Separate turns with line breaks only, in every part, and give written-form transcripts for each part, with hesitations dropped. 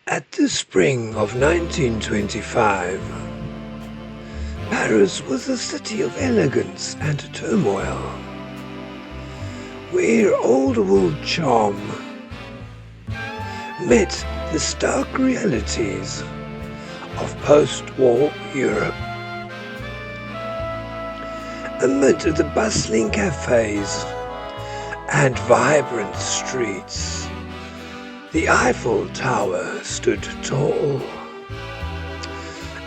At the spring of 1925, Paris was a city of elegance and turmoil, where old world charm met the stark realities of post-war Europe. Amid the bustling cafes and vibrant streets, the Eiffel Tower stood tall,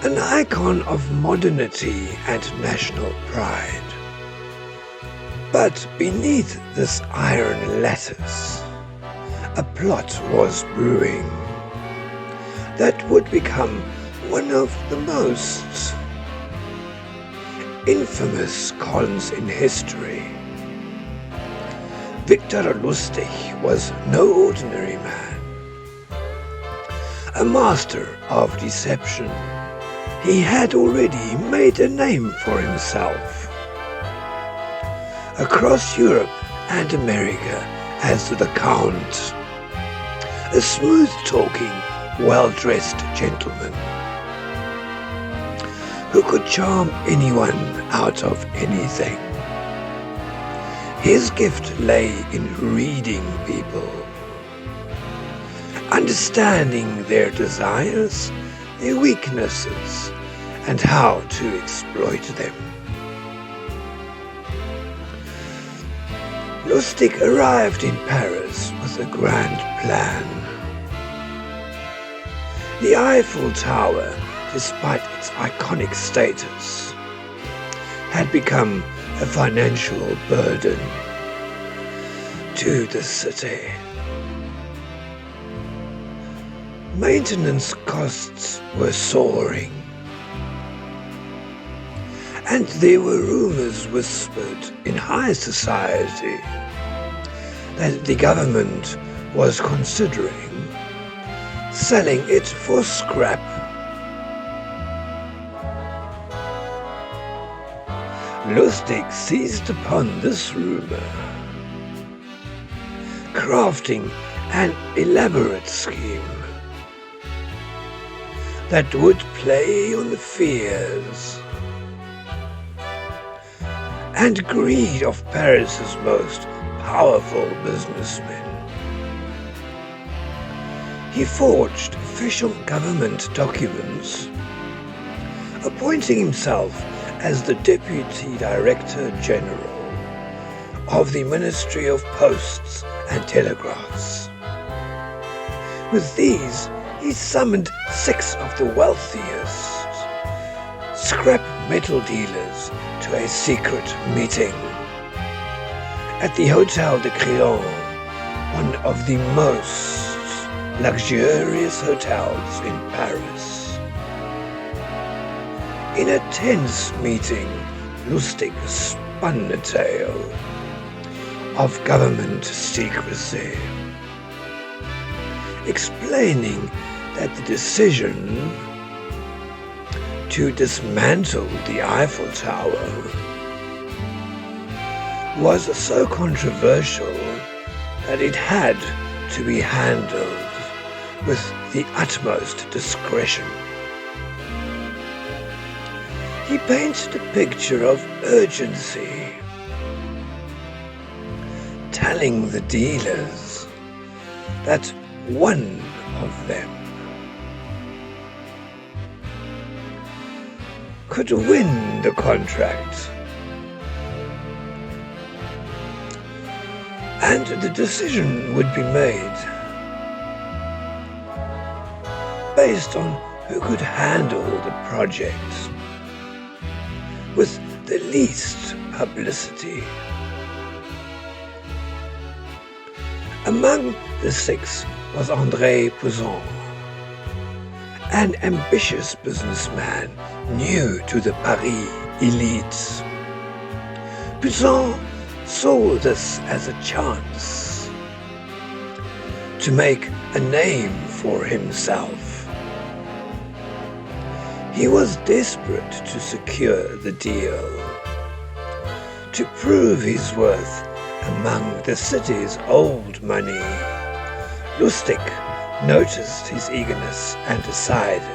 an icon of modernity and national pride. But beneath this iron lattice, a plot was brewing that would become one of the most infamous cons in history. Victor Lustig was no ordinary man, a master of deception. He had already made a name for himself across Europe and America as the Count, a smooth-talking, well-dressed gentleman who could charm anyone out of anything. His gift lay in reading people, understanding their desires, their weaknesses, and how to exploit them. Lustig arrived in Paris with a grand plan. The Eiffel Tower, despite its iconic status, had become a financial burden to the city. Maintenance costs were soaring, and there were rumors whispered in high society that the government was considering selling it for scrap. Lustig seized upon this rumor, crafting an elaborate scheme that would play on the fears and greed of Paris's most powerful businessmen. He forged official government documents, appointing himself as the Deputy Director General of the Ministry of Posts and Telegraphs. With these, he summoned 6 of the wealthiest scrap metal dealers to a secret meeting at the Hotel de Crillon, one of the most luxurious hotels in Paris. In a tense meeting, Lustig spun a tale of government secrecy, explaining that the decision to dismantle the Eiffel Tower was so controversial that it had to be handled with the utmost discretion. He painted a picture of urgency, telling the dealers that one of them could win the contract, and the decision would be made based on who could handle the project with the least publicity. Among the 6 was André Poussin, an ambitious businessman new to the Paris elite. Poussin saw this as a chance to make a name for himself. He was desperate to secure the deal, to prove his worth among the city's old money. Lustig noticed his eagerness and decided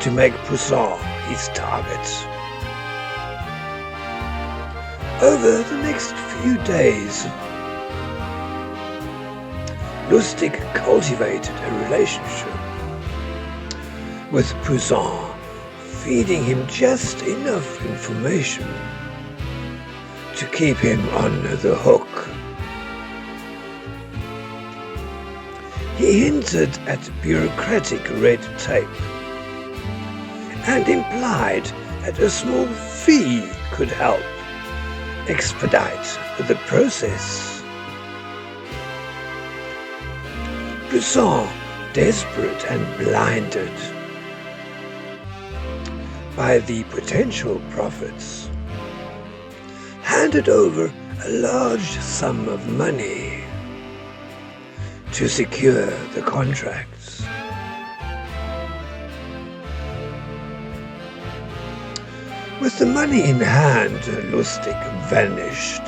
to make Poussin his target. Over the next few days, Lustig cultivated a relationship with Poussin, feeding him just enough information to keep him on the hook. He hinted at bureaucratic red tape and implied that a small fee could help expedite the process. Poussin, desperate and blinded by the potential profits, handed over a large sum of money to secure the contracts. With the money in hand, Lustig vanished,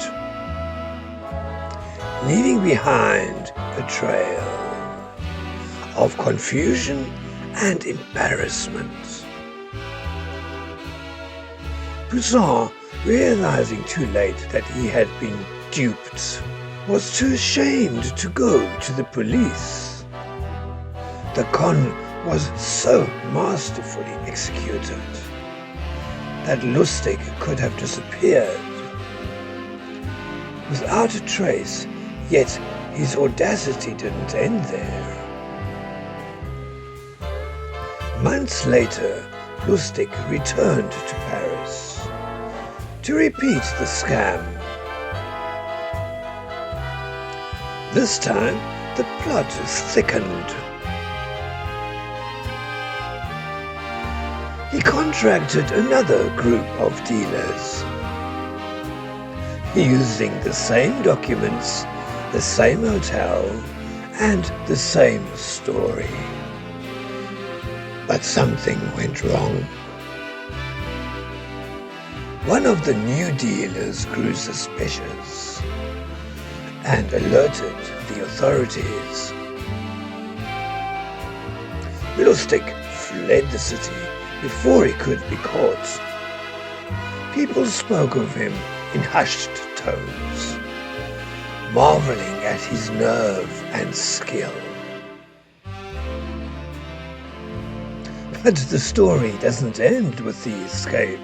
leaving behind a trail of confusion and embarrassment. Poussin, realizing too late that he had been duped, was too ashamed to go to the police. The con was so masterfully executed that Lustig could have disappeared without a trace, yet his audacity didn't end there. Months later, Lustig returned to Paris to repeat the scam. This time, the plot thickened. He contracted another group of dealers, using the same documents, the same hotel, and the same story. But something went wrong. One of the new dealers grew suspicious and alerted the authorities. Lustig fled the city before he could be caught. People spoke of him in hushed tones, marveling at his nerve and skill. But the story doesn't end with the escape.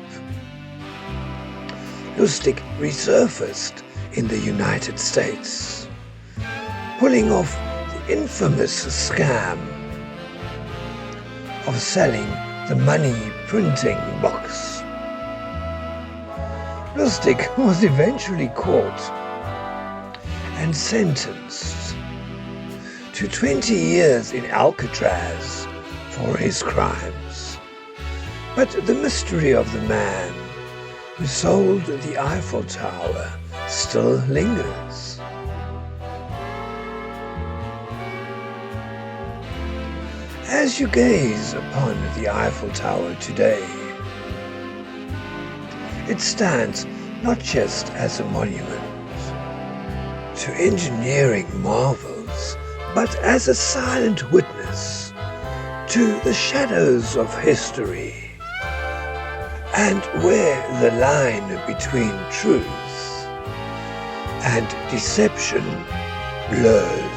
Lustig resurfaced in the United States, pulling off the infamous scam of selling the money printing box. Lustig was eventually caught and sentenced to 20 years in Alcatraz for his crimes. But the mystery of the man who sold the Eiffel Tower still lingers. As you gaze upon the Eiffel Tower today, it stands not just as a monument to engineering marvels, but as a silent witness to the shadows of history, and where the line between truth and deception blurs.